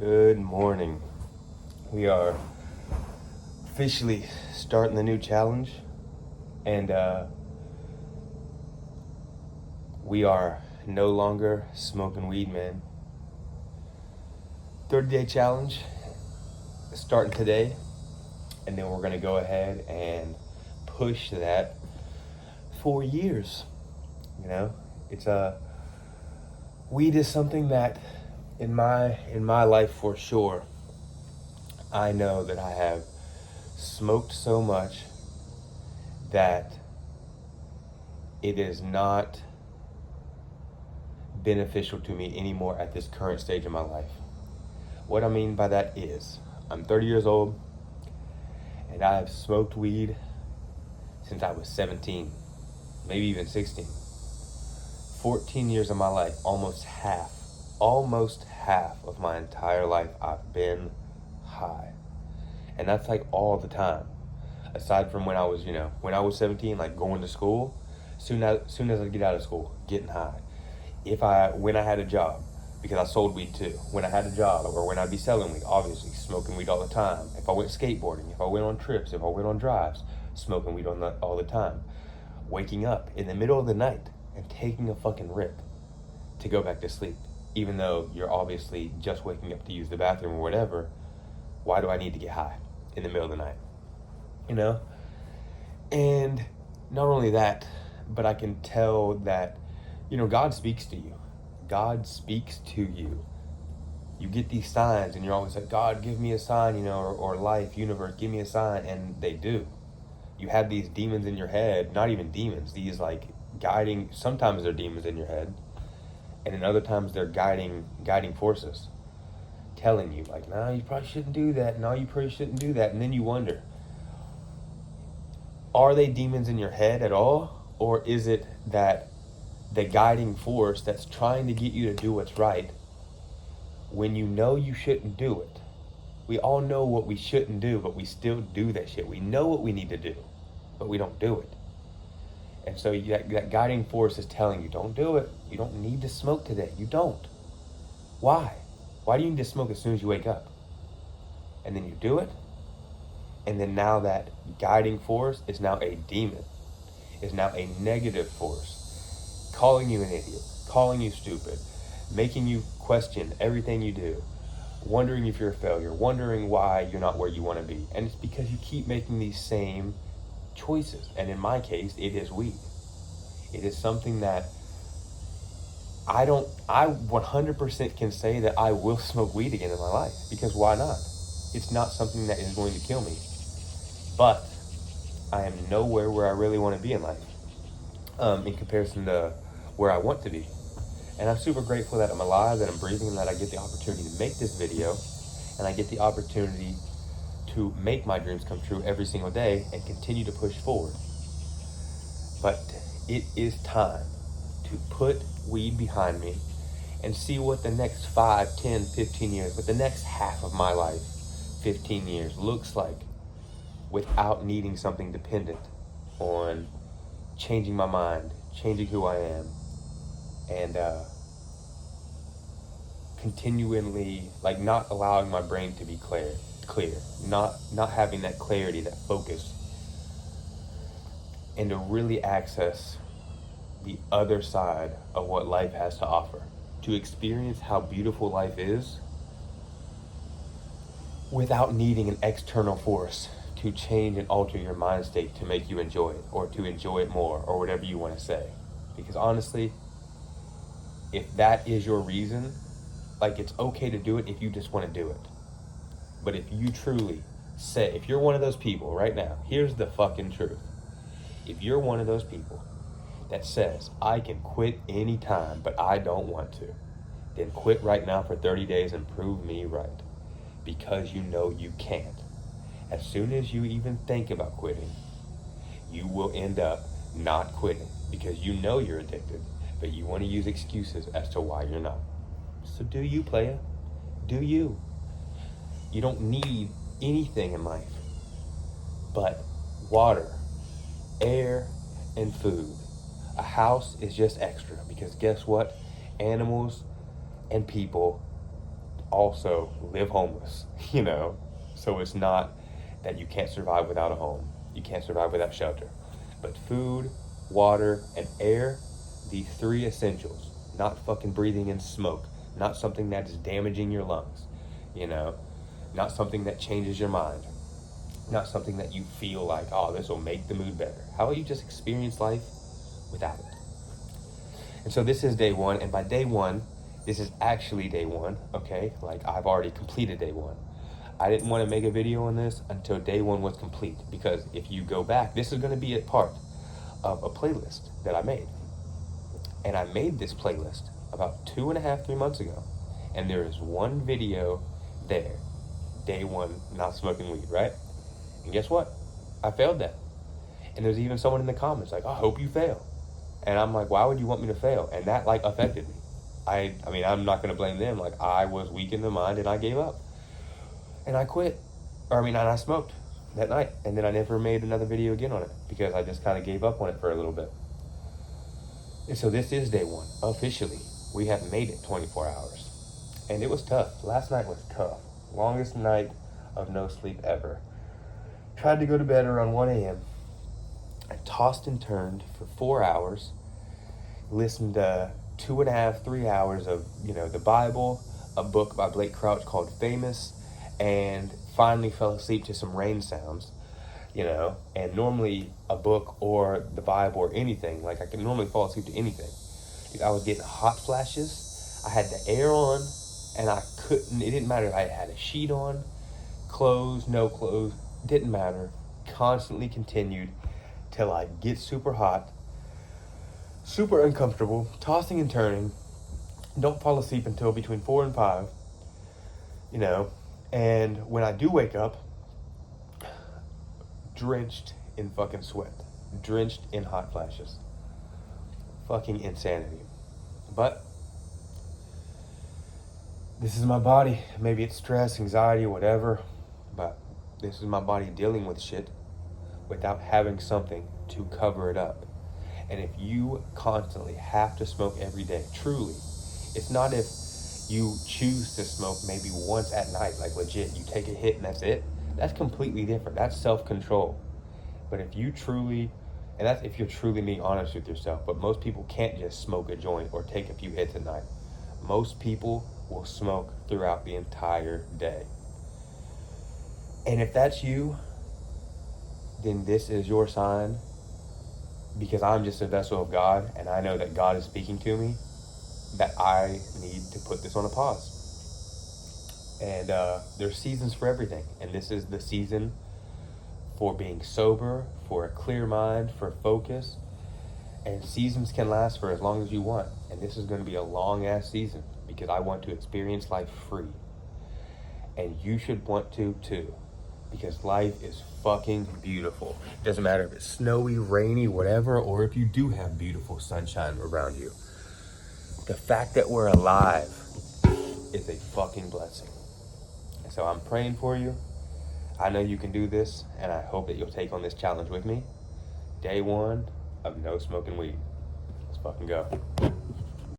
Good morning. We are officially starting the new challenge, and we are no longer smoking weed, man. 30-day challenge starting today, and then we're gonna go ahead and push that for years. You know, it's weed is something that in my life for sure, I know that I have smoked so much that it is not beneficial to me anymore at this current stage of my life. What I mean by that is, I'm 30 years old, and I have smoked weed since I was 17, maybe even 16. 14 years of my life, almost half of my entire life, I've been high. And that's like all the time. Aside from when I was 17, like going to school, soon as I get out of school, getting high. When I had a job, because I sold weed too. When I had a job, or when I'd be selling weed, obviously smoking weed all the time. If I went skateboarding, if I went on trips, if I went on drives, smoking weed all the time. Waking up in the middle of the night and taking a fucking rip to go back to sleep. Even though you're obviously just waking up to use the bathroom or whatever, why do I need to get high in the middle of the night? You know? And not only that, but I can tell that, God speaks to you. God speaks to you. You get these signs and you're always like, God, give me a sign, or life, universe, give me a sign. And they do. You have these demons in your head, not even demons, these like guiding, sometimes they're demons in your head, and then other times they're guiding forces, telling you like, no, you probably shouldn't do that, no, you probably shouldn't do that. And then you wonder, are they demons in your head at all? Or is it that the guiding force that's trying to get you to do what's right when you know you shouldn't do it? We all know what we shouldn't do, but we still do that shit. We know what we need to do, but we don't do it. And so that guiding force is telling you, don't do it. You don't need to smoke today. You don't. Why? Why do you need to smoke as soon as you wake up? And then you do it. And then now that guiding force is now a demon, is now a negative force, calling you an idiot, calling you stupid, making you question everything you do, wondering if you're a failure, wondering why you're not where you want to be. And it's because you keep making these same choices. And in my case, it is weed. It is something that I 100% can say that I will smoke weed again in my life, because why not? It's not something that is going to kill me, but I am nowhere where I really want to be in life, in comparison to where I want to be. And I'm super grateful that I'm alive, that I'm breathing, and that I get the opportunity to make this video, and I get the opportunity to make my dreams come true every single day and continue to push forward. But it is time to put weed behind me and see what the next 5, 10, 15 years, what the next half of my life, 15 years, looks like without needing something dependent on changing my mind, changing who I am, and continually, like, not allowing my brain to be clear, not having that clarity, that focus, and to really access the other side of what life has to offer, to experience how beautiful life is without needing an external force to change and alter your mind state to make you enjoy it, or to enjoy it more, or whatever you want to say. Because honestly, if that is your reason, like, it's okay to do it if you just want to do it. But if you truly say, if you're one of those people right now, here's the fucking truth. If you're one of those people that says, I can quit anytime, but I don't want to, then quit right now for 30 days and prove me right. Because you know you can't. As soon as you even think about quitting, you will end up not quitting, because you know you're addicted, but you want to use excuses as to why you're not. So do you, playa? Do you? You don't need anything in life but water, air, and food. A house is just extra, because guess what? Animals and people also live homeless, you know? So it's not that you can't survive without a home. You can't survive without shelter. But food, water, and air, these three essentials. Not fucking breathing in smoke. Not something that is damaging your lungs, you know? Not something that changes your mind. Not something that you feel like, oh, this will make the mood better. How about you just experience life without it? And so this is day one, and by day one, this is actually day one, okay? Like, I've already completed day one. I didn't want to make a video on this until day one was complete, because if you go back, this is going to be a part of a playlist that I made. And I made this playlist about 3 months ago, and there is one video there, day one, not smoking weed, right? And guess what? I failed that. And there's even someone in the comments like, I hope you fail. And I'm like, why would you want me to fail? And that like affected me. I mean, I'm not going to blame them. Like, I was weak in the mind and I gave up. And I quit. And I smoked that night. And then I never made another video again on it because I just kind of gave up on it for a little bit. And so this is day one. Officially, we have made it 24 hours. And it was tough. Last night was tough. Longest night of no sleep ever. Tried to go to bed around 1 a.m. I tossed and turned for 4 hours, listened to 2.5, 3 hours of, the Bible, a book by Blake Crouch called Famous, and finally fell asleep to some rain sounds, and normally a book or the Bible or anything, like I can normally fall asleep to anything. Dude, I was getting hot flashes, I had the air on, and it didn't matter if I had a sheet on, clothes, no clothes, didn't matter, constantly continued till I get super hot, super uncomfortable, tossing and turning, don't fall asleep until between 4 and 5, and when I do wake up, drenched in fucking sweat, drenched in hot flashes. Fucking insanity. But this is my body. Maybe it's stress, anxiety, whatever, but this is my body dealing with shit without having something to cover it up. And if you constantly have to smoke every day, truly, it's not if you choose to smoke maybe once at night, like legit, you take a hit and that's it. That's completely different. That's self-control. But if you truly, and that's if you're truly being honest with yourself, but most people can't just smoke a joint or take a few hits at night. Most people will smoke throughout the entire day. And if that's you, then this is your sign, because I'm just a vessel of God, and I know that God is speaking to me, that I need to put this on a pause. And there's seasons for everything, and this is the season for being sober, for a clear mind, for focus, and seasons can last for as long as you want, and this is going to be a long-ass season, because I want to experience life free, and you should want to too. Because life is fucking beautiful. It doesn't matter if it's snowy, rainy, whatever, or if you do have beautiful sunshine around you. The fact that we're alive is a fucking blessing. And so I'm praying for you. I know you can do this, and I hope that you'll take on this challenge with me. Day one of no smoking weed. Let's fucking go.